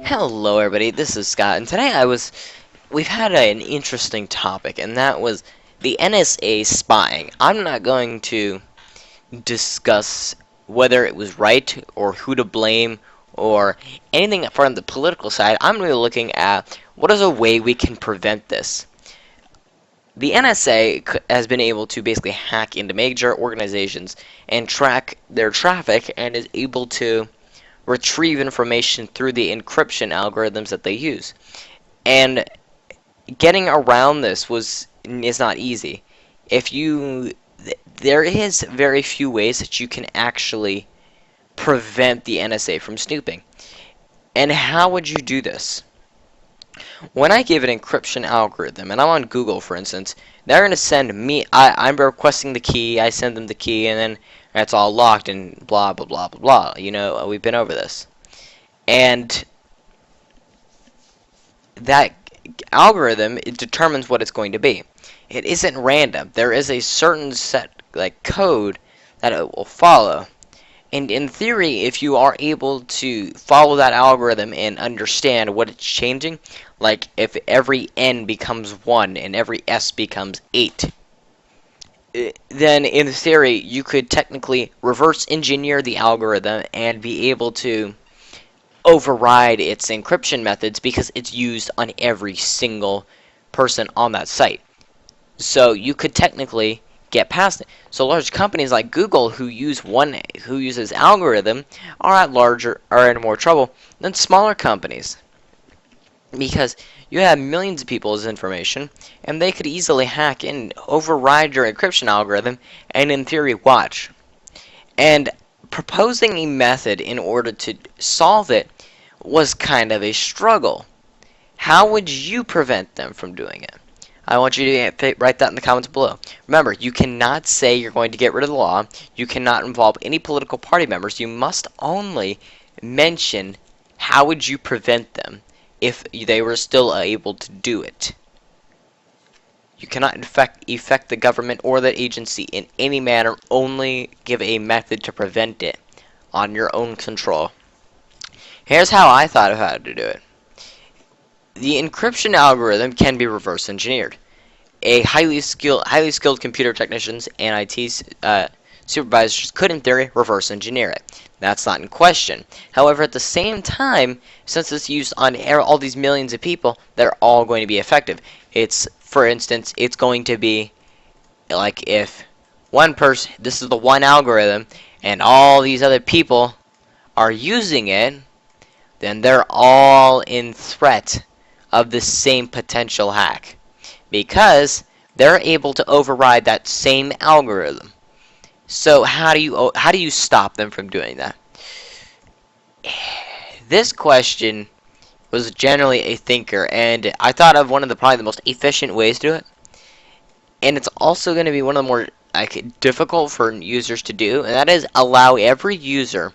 Hello everybody, this is Scott, and today we've had an interesting topic, and that was the NSA spying. I'm not going to discuss whether it was right or who to blame or anything from the political side. I'm really looking at what is a way we can prevent this. The NSA has been able to basically hack into major organizations and track their traffic and is able to retrieve information through the encryption algorithms that they use. And getting around this is not easy. There is very few ways that you can actually prevent the NSA from snooping. And how would you do this? When I give an encryption algorithm, and I'm on Google for instance, they're going to send me, I'm requesting the key, I send them the key, and then it's all locked and blah blah blah blah blah. You know, we've been over this. And that algorithm, it determines what it's going to be. It isn't random. There is a certain set code that it will follow. And in theory, if you are able to follow that algorithm and understand what it's changing, like if every N becomes 1 and every S becomes 8, then in theory you could technically reverse engineer the algorithm and be able to override its encryption methods because it's used on every single person on that site. So you could technically get past it. So large companies like Google who uses algorithm are in more trouble than smaller companies, because you have millions of people's information and they could easily hack and override your encryption algorithm and in theory watch. And proposing a method in order to solve it was kind of a struggle. How would you prevent them from doing it? I want you to write that in the comments below. Remember, you cannot say you're going to get rid of the law. You cannot involve any political party members. You must only mention how would you prevent them if they were still able to do it. You cannot affect the government or the agency in any manner. Only give a method to prevent it on your own control. Here's how I thought of how to do it. The encryption algorithm can be reverse engineered. Highly skilled computer technicians and IT supervisors could, in theory, reverse engineer it. That's not in question. However, at the same time, since it's used on all these millions of people, they're all going to be effective. For instance, it's going to be like if one person, this is the one algorithm, and all these other people are using it, then they're all in threat of the same potential hack, because they're able to override that same algorithm. So how do you stop them from doing that? This question was generally a thinker, and I thought of one of probably the most efficient ways to do it. And it's also going to be one of the more difficult for users to do, and that is allow every user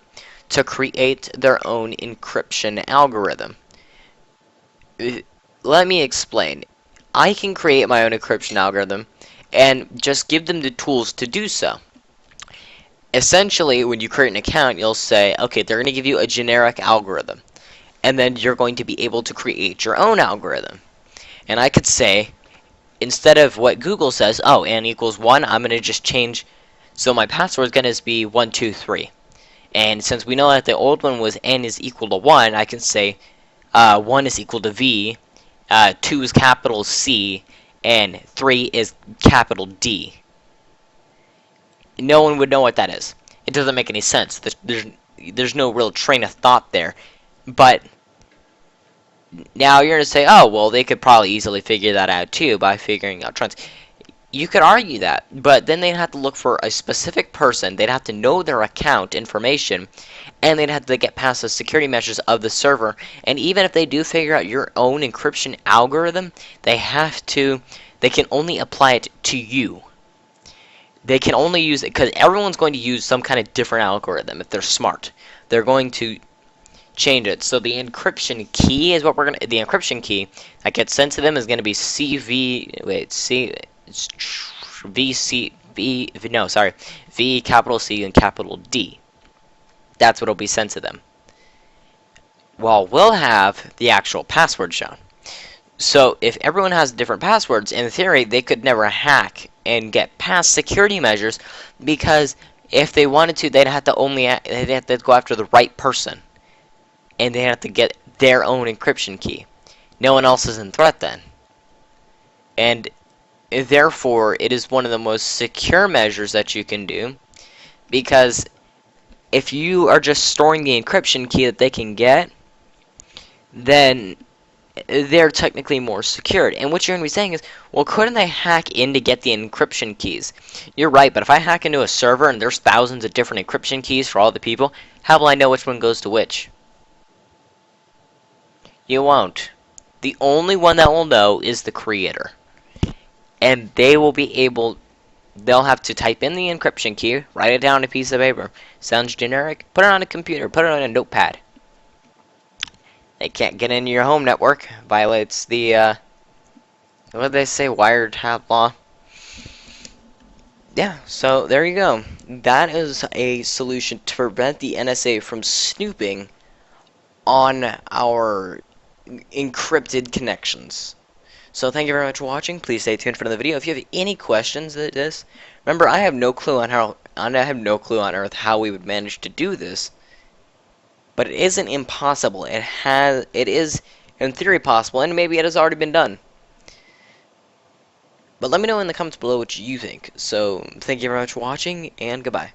to create their own encryption algorithm. Let me explain. I can create my own encryption algorithm and just give them the tools to do so. Essentially, when you create an account, you'll say, okay, they're going to give you a generic algorithm, and then you're going to be able to create your own algorithm. And I could say, instead of what Google says, oh, n equals 1, I'm going to just change, so my password is going to be 123. And since we know that the old one was n is equal to 1, I can say 1 is equal to v, 2 is capital C, and 3 is capital D. No one would know what that is. It doesn't make any sense. There's no real train of thought there. But now you're going to say, oh, well, they could probably easily figure that out too by figuring out trends. You could argue that, but then they'd have to look for a specific person. They'd have to know their account information, and they'd have to get past the security measures of the server. And even if they do figure out your own encryption algorithm, they can only apply it to you. They can only use it because everyone's going to use some kind of different algorithm if they're smart. They're going to change it. So the encryption key is what the encryption key that gets sent to them is going to be V capital C and capital D. That's what will be sent to them. well, we'll have the actual password shown. So if everyone has different passwords, in theory, they could never hack and get past security measures, because if they wanted to, they'd have to go after the right person, and they'd have to get their own encryption key. No one else is in threat then. And therefore, it is one of the most secure measures that you can do, because if you are just storing the encryption key that they can get, then they're technically more secured. And what you're going to be saying is, well, couldn't they hack in to get the encryption keys? You're right, but if I hack into a server and there's thousands of different encryption keys for all the people, how will I know which one goes to which? You won't. The only one that will know is the creator. And they'll have to type in the encryption key, write it down on a piece of paper. Sounds generic? Put it on a computer, put it on a notepad. They can't get into your home network. Violates the, what did they say, wiretap law? Yeah, so there you go. That is a solution to prevent the NSA from snooping on our encrypted connections. So thank you very much for watching. Please stay tuned for another video. If you have any questions at this, remember, I have no clue on earth how we would manage to do this. But it isn't impossible. It is in theory possible, and maybe it has already been done. But let me know in the comments below what you think. So thank you very much for watching, and goodbye.